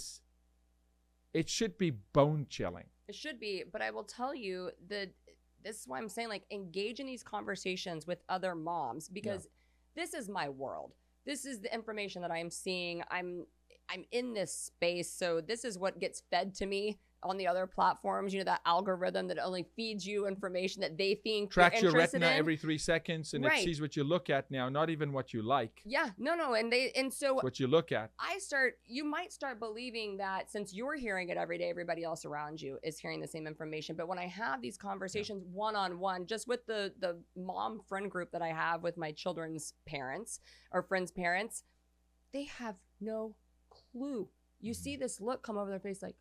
should be bone chilling. It should be, but I will tell you that this is why I'm saying, like, engage in these conversations with other moms, because this is my world. This is the information that I am seeing. I'm in this space, so this is what gets fed to me on the other platforms. You know, that algorithm that only feeds you information that they think tracks you're your interested retina in. every 3 seconds, and Right. it sees what you look at now, not even what you like. Yeah, no, and so It's what you look at. you might start believing that since you're hearing it every day, everybody else around you is hearing the same information. But when I have these conversations one-on-one, just with the mom friend group that I have with my children's parents or friends' parents, they have no clue. You see this look come over their face like,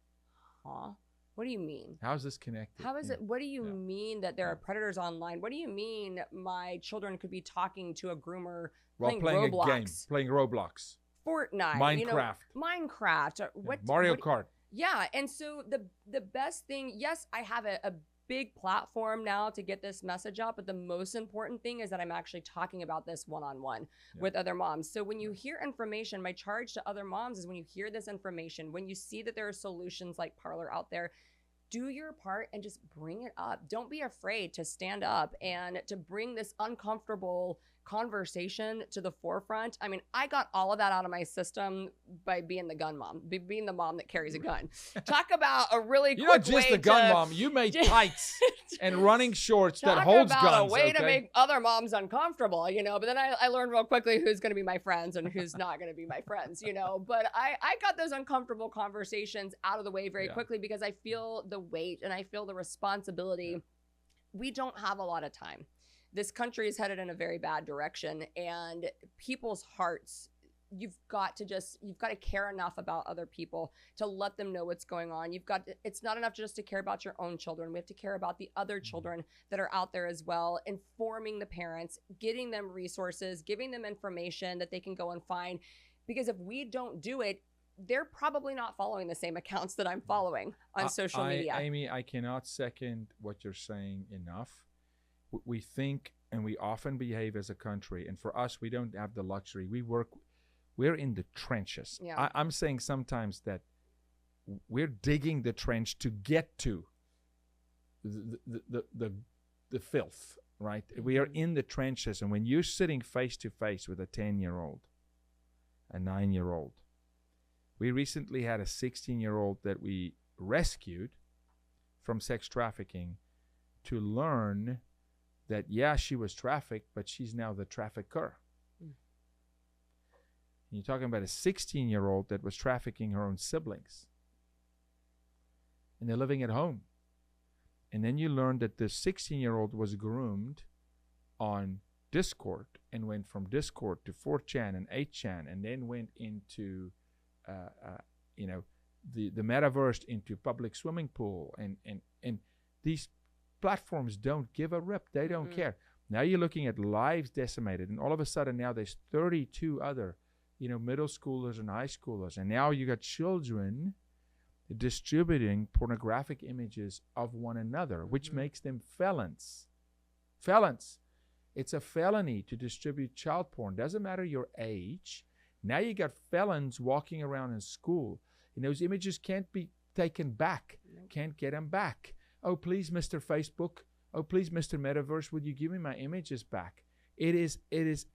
huh? What do you mean? How's this connected? How is it? What do you mean that there are predators online? What do you mean my children could be talking to a groomer while playing Roblox, a game, playing Roblox, Fortnite, Minecraft, Minecraft, Mario Kart? Yeah, and so the best thing, yes, I have a big platform now to get this message out, but the most important thing is that I'm actually talking about this one-on-one with other moms. So when you hear information, my charge to other moms is when you hear this information, when you see that there are solutions like Parler out there, do your part and just bring it up. Don't be afraid to stand up and to bring this uncomfortable conversation to the forefront. I mean, I got all of that out of my system by being the gun mom, being the mom that carries a gun. Talk about a really You're quick not just way the gun to, mom. You made tights and running shorts that holds talk guns. about a way to okay? make other moms uncomfortable, you know. But then I learned real quickly who's going to be my friends and who's not going to be my friends, you know. But I got those uncomfortable conversations out of the way very quickly because I feel the weight and I feel the responsibility. We don't have a lot of time. This country is headed in a very bad direction, and people's hearts, you've got to care enough about other people to let them know what's going on. It's not enough just to care about your own children. We have to care about the other children that are out there as well, informing the parents, getting them resources, giving them information that they can go and find. Because if we don't do it, they're probably not following the same accounts that I'm following on social media. Amy, I cannot second what you're saying enough. We think and we often behave as a country, and for us, we don't have the luxury. We're in the trenches. Yeah. I'm saying sometimes that we're digging the trench to get to the filth, right? We are in the trenches, and when you're sitting face to face with a 10-year-old, a 9-year-old, we recently had a 16-year-old that we rescued from sex trafficking to learn that, yeah, she was trafficked, but she's now the trafficker. And you're talking about a 16-year-old that was trafficking her own siblings. And they're living at home. And then you learn that the 16-year-old was groomed on Discord and went from Discord to 4chan and 8chan and then went into, the metaverse, into public swimming pool. And these platforms don't give a rip. They don't care. Now you're looking at lives decimated, and all of a sudden now there's 32 other, middle schoolers and high schoolers, and now you got children distributing pornographic images of one another, which makes them felons. Felons. It's a felony to distribute child porn. Doesn't matter your age. Now you got felons walking around in school, and those images can't be taken back. Can't get them back. Oh, please, Mr. Facebook. Oh, please, Mr. Metaverse, would you give me my images back? It is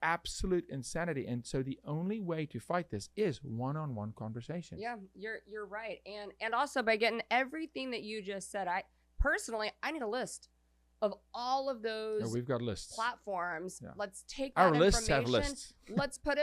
absolute insanity. And so the only way to fight this is one-on-one conversation. Yeah, you're right. And also by getting everything that you just said, I need a list of all of those we've got lists. Platforms. Yeah. Let's take that Our information. lists have lists. Let's put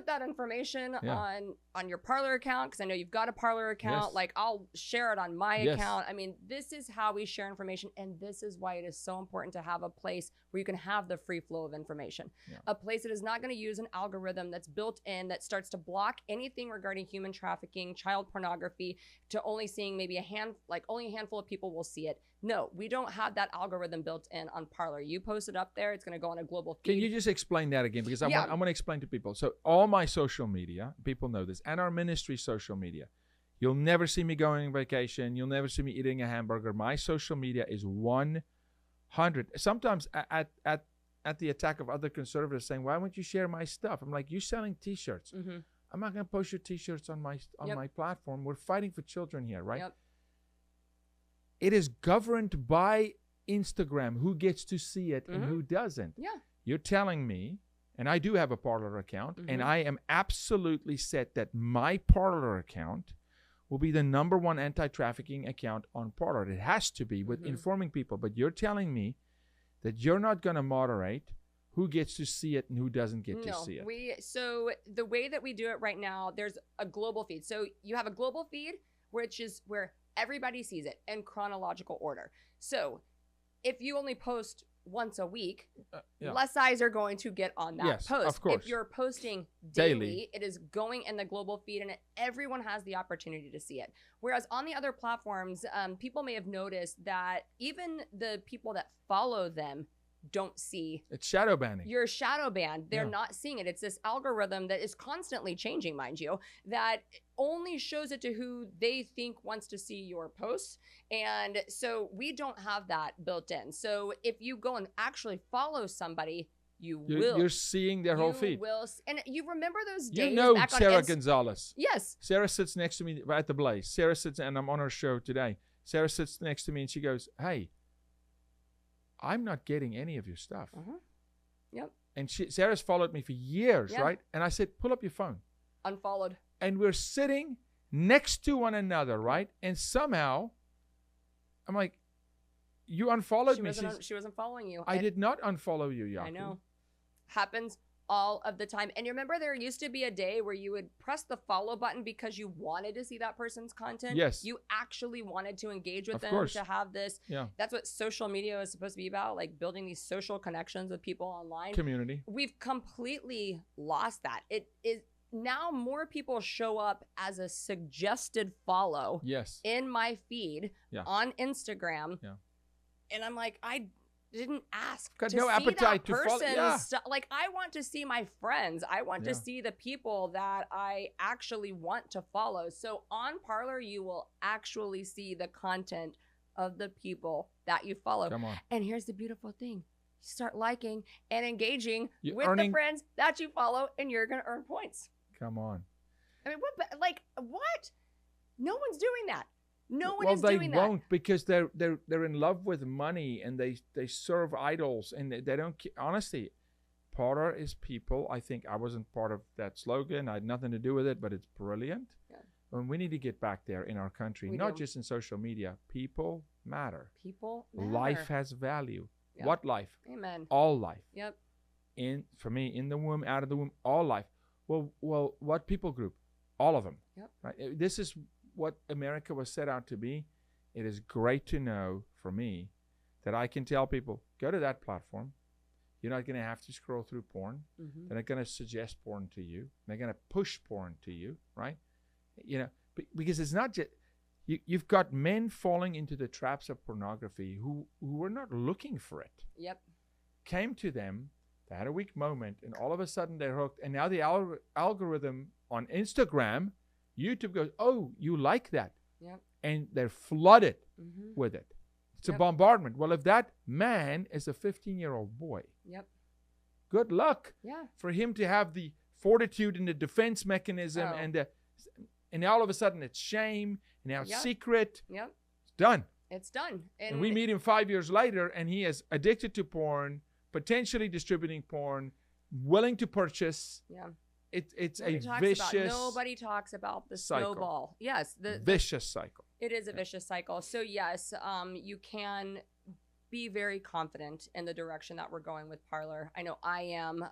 that information on your Parler account, because I know you've got a Parler account. Yes. Like, I'll share it on my Yes. account. I mean, this is how we share information, and this is why it is so important to have a place where you can have the free flow of information. Yeah. A place that is not going to use an algorithm that's built in that starts to block anything regarding human trafficking, child pornography, to only seeing maybe only a handful of people will see it. No, we don't have that algorithm built in on Parler. You post it up there, it's going to go on a global feed. Can you just explain that again? Because I want to explain to people. So all my social media, people know this, and our ministry social media. You'll never see me going on vacation. You'll never see me eating a hamburger. My social media is one Sometimes at the attack of other conservatives saying, why won't you share my stuff? I'm like, you're selling T-shirts. I'm not going to post your T-shirts on my platform. We're fighting for children here, right? It is governed by Instagram, who gets to see it and who doesn't. You're telling me, and I do have a Parler account, and I am absolutely set that my Parler account will be the #1 anti-trafficking account on Parler. It has to be, with informing people. But you're telling me that you're not going to moderate who gets to see it and who doesn't get to see it. So the way that we do it right now, there's a global feed. So you have a global feed, which is where everybody sees it in chronological order. So if you only post once a week, less eyes are going to get on that post. Of course. If you're posting daily, it is going in the global feed, and everyone has the opportunity to see it. Whereas on the other platforms, people may have noticed that even the people that follow them don't see. It's shadow banning. You're shadow banned. They're not seeing it. It's this algorithm that is constantly changing, mind you, that only shows it to who they think wants to see your posts. And so we don't have that built in. So if you go and actually follow somebody, you're seeing their whole feed. And you remember those days? You know back Sarah on Gonzalez. Yes. Sarah sits next to me at the Blaze. Sarah sits, and I'm on her show today. Sarah sits next to me and she goes, hey, I'm not getting any of your stuff. And Sarah's followed me for years, right? And I said, pull up your phone. Unfollowed. And we're sitting next to one another, right? And somehow, I'm like, you unfollowed me. She wasn't following you. I did not unfollow you, Jaco. I know. Happens all of the time. And you remember there used to be a day where you would press the follow button because you wanted to see that person's content. Yes. You actually wanted to engage with them, course. to have this. That's what social media is supposed to be about, like building these social connections with people online. Community. We've completely lost that. It is now more people show up as a suggested follow in my feed on Instagram. And I'm like, I didn't ask got to no see appetite that to follow. like, I want to see my friends. I want to see the people that I actually want to follow. So on Parler, you will actually see the content of the people that you follow. Come on. And here's the beautiful thing. You start liking and engaging with the friends that you follow, and you're going to earn points. Come on. I mean, what? No one's doing that. No one is doing that. Well, they won't, because they're in love with money, and they serve idols, and they don't. Honestly, Parler is people. I think I wasn't part of that slogan. I had nothing to do with it, but it's brilliant. And we need to get back there in our country, not just in social media. People matter. People matter. Life has value. What life? Amen. All life. For me, in the womb, out of the womb, all life. Well, what people group? All of them. Right. This is what America was set out to be. It is great to know for me that I can tell people, go to that platform. You're not going to have to scroll through porn. They're not going to suggest porn to you. They're going to push porn to you, right? Because it's not just, you've got men falling into the traps of pornography who were not looking for it. Came to them, they had a weak moment, and all of a sudden they're hooked. And now the algorithm on Instagram, YouTube goes, oh, you like that. And they're flooded with it. It's a bombardment. Well, if that man is a 15-year-old boy, good luck for him to have the fortitude and the defense mechanism. And now all of a sudden it's shame, and now it's secret. It's done. It's done. And we meet him 5 years later, and he is addicted to porn, potentially distributing porn, willing to purchase. It's a vicious. Nobody talks about the snowball. Yes, the vicious cycle. It is a vicious cycle. So yes, you can be very confident in the direction that we're going with Parler. I know I am.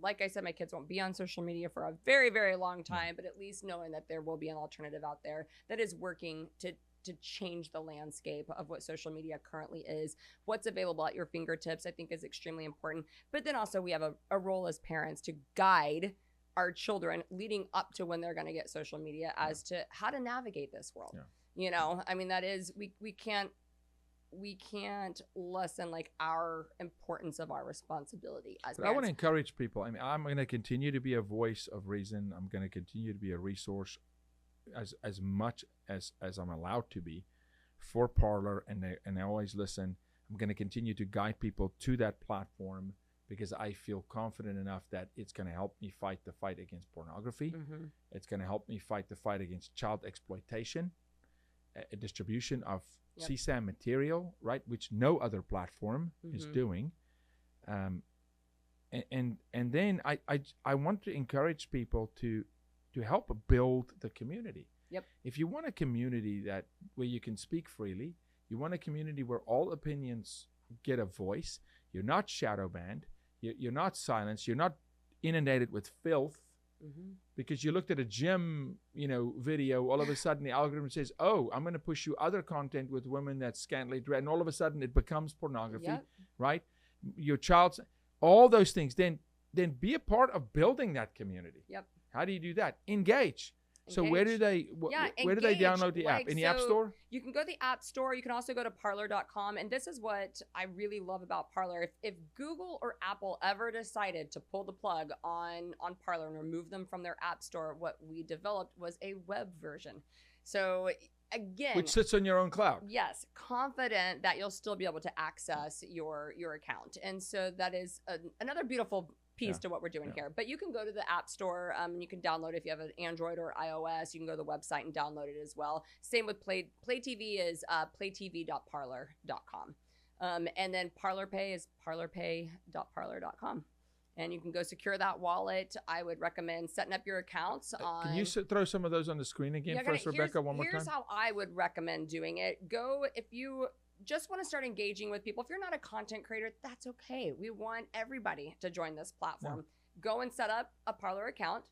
Like I said, my kids won't be on social media for a very, very long time, but at least knowing that there will be an alternative out there that is working to change the landscape of what social media currently is. What's available at your fingertips, I think, is extremely important. But then also we have a role as parents to guide our children leading up to when they're going to get social media as to how to navigate this world. I mean, that is, we can't lessen like our importance of our responsibility as parents. I want to encourage people. I mean, I'm going to continue to be a voice of reason. I'm going to continue to be a resource as much as I'm allowed to be for Parler, and I always listen. I'm going to continue to guide people to that platform because I feel confident enough that it's going to help me fight the fight against pornography. It's going to help me fight the fight against child exploitation, distribution of CSAM material, right, which no other platform is doing. And then I want to encourage people to help build the community. If you want a community where you can speak freely, you want a community where all opinions get a voice, you're not shadow banned, you're not silenced, you're not inundated with filth, because you looked at a gym, video, all of a sudden the algorithm says, oh, I'm going to push you other content with women that's scantily dressed, and all of a sudden it becomes pornography, right? Your child's, all those things, then be a part of building that community. How do you do that? Engage. So where do they download the app? In the App Store? You can go to the App Store. You can also go to Parler.com. And this is what I really love about Parler. If Google or Apple ever decided to pull the plug on Parler and remove them from their App Store, what we developed was a web version. So again, which sits on your own cloud. Yes, confident that you'll still be able to access your account. And so that is another beautiful piece to what we're doing here. But you can go to the App Store and you can download it if you have an Android or iOS. You can go to the website and download it as well. Same with Play TV is playtv.parler.com. And then ParlerPay is parlerpay.parler.com. And you can go secure that wallet. I would recommend setting up your accounts on... Can you throw some of those on the screen again for us, Rebecca, one more time? Here's how I would recommend doing it. Go, if you just want to start engaging with people. If you're not a content creator, that's okay. We want everybody to join this platform. Go and set up a Parler account,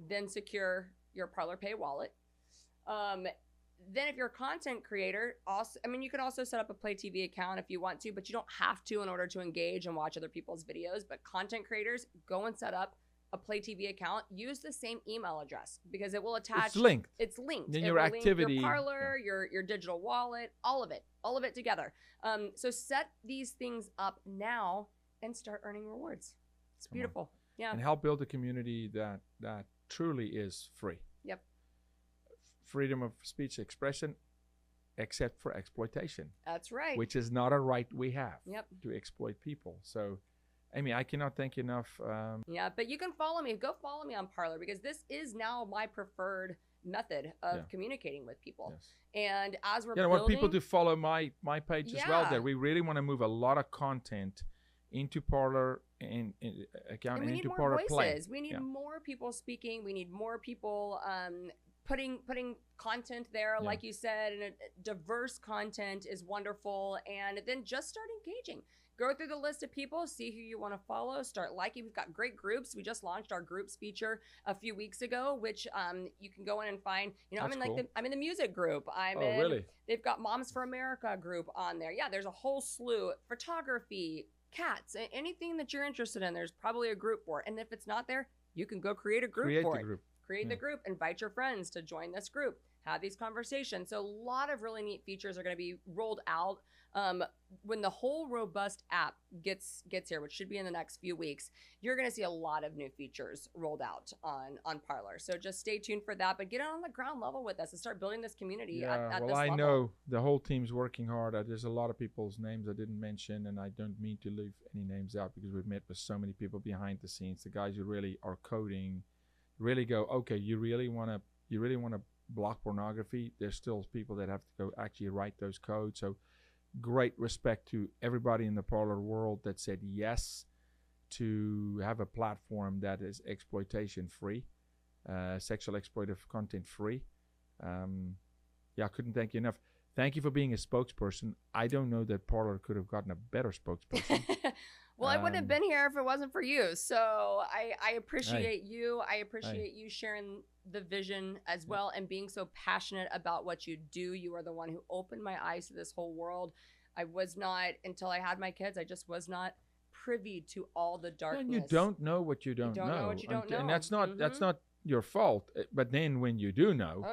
then secure your ParlerPay wallet. Then if you're a content creator, you can also set up a Play TV account if you want to, but you don't have to in order to engage and watch other people's videos. But content creators, go and set up a Play TV account. Use the same email address because it will attach. It's linked. It's linked. Then your activity, your Parler, your digital wallet, all of it together. So set these things up now and start earning rewards. It's beautiful. Yeah. And help build a community that truly is free. Freedom of speech expression, except for exploitation. That's right. Which is not a right we have to exploit people. So, Amy, I cannot thank you enough. But you can follow me. Go follow me on Parler because this is now my preferred method of communicating with people. And as we're building... I want people to follow my page as well there. We really want to move a lot of content into Parler and account and into Parler Play. We need more people speaking. We need more people... putting content there, like you said, and diverse content is wonderful. And then just start engaging. Go through the list of people, see who you want to follow, start liking. We've got great groups. We just launched our groups feature a few weeks ago, which you can go in and find. I'm in the music group. Really? They've got Moms for America group on there. Yeah, there's a whole slew. Photography, cats, anything that you're interested in, there's probably a group for it. And if it's not there, you can go create a group for it. Create the group, invite your friends to join this group, have these conversations. So a lot of really neat features are going to be rolled out when the whole robust app gets here, which should be in the next few weeks. You're going to see a lot of new features rolled out on Parler. So just stay tuned for that, but get on the ground level with us and start building this community at this level. I know the whole team's working hard. There's a lot of people's names I didn't mention, and I don't mean to leave any names out because we've met with so many people behind the scenes, the guys who really are coding. Really go, okay, you really want to block pornography. There's still people that have to go actually write those codes. So great respect to everybody in the Parler world that said yes to have a platform that is exploitation free, sexual exploitative content free. I couldn't thank you enough. Thank you for being a spokesperson. I don't know that Parler could have gotten a better spokesperson. Well, I wouldn't have been here if it wasn't for you. So I appreciate you. I appreciate you sharing the vision as well and being so passionate about what you do. You are the one who opened my eyes to this whole world. I was not, until I had my kids, I just was not privy to all the darkness. And you don't know what you don't know. You don't know what you don't know. And that's not your fault. But then when you do know,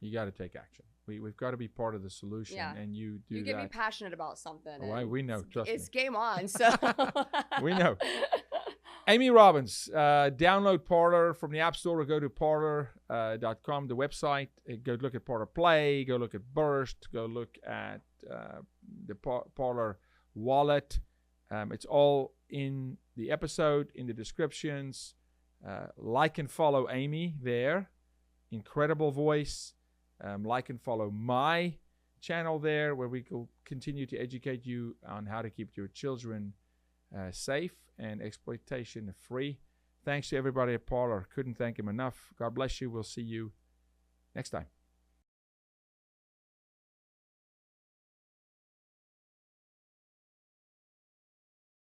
you got to take action. We've got to be part of the solution, and you do that. You get me passionate about something. We know, trust me. It's game on, so. We know. Amy Robbins. Download Parler from the App Store or go to parler.com, the website. Go look at Parler Play. Go look at Burst. Go look at the Parler wallet. It's all in the episode, in the descriptions. Like and follow Amy there. Incredible voice. Like and follow my channel there, where we will continue to educate you on how to keep your children safe and exploitation free. Thanks to everybody at Parler. Couldn't thank him enough. God bless you. We'll see you next time.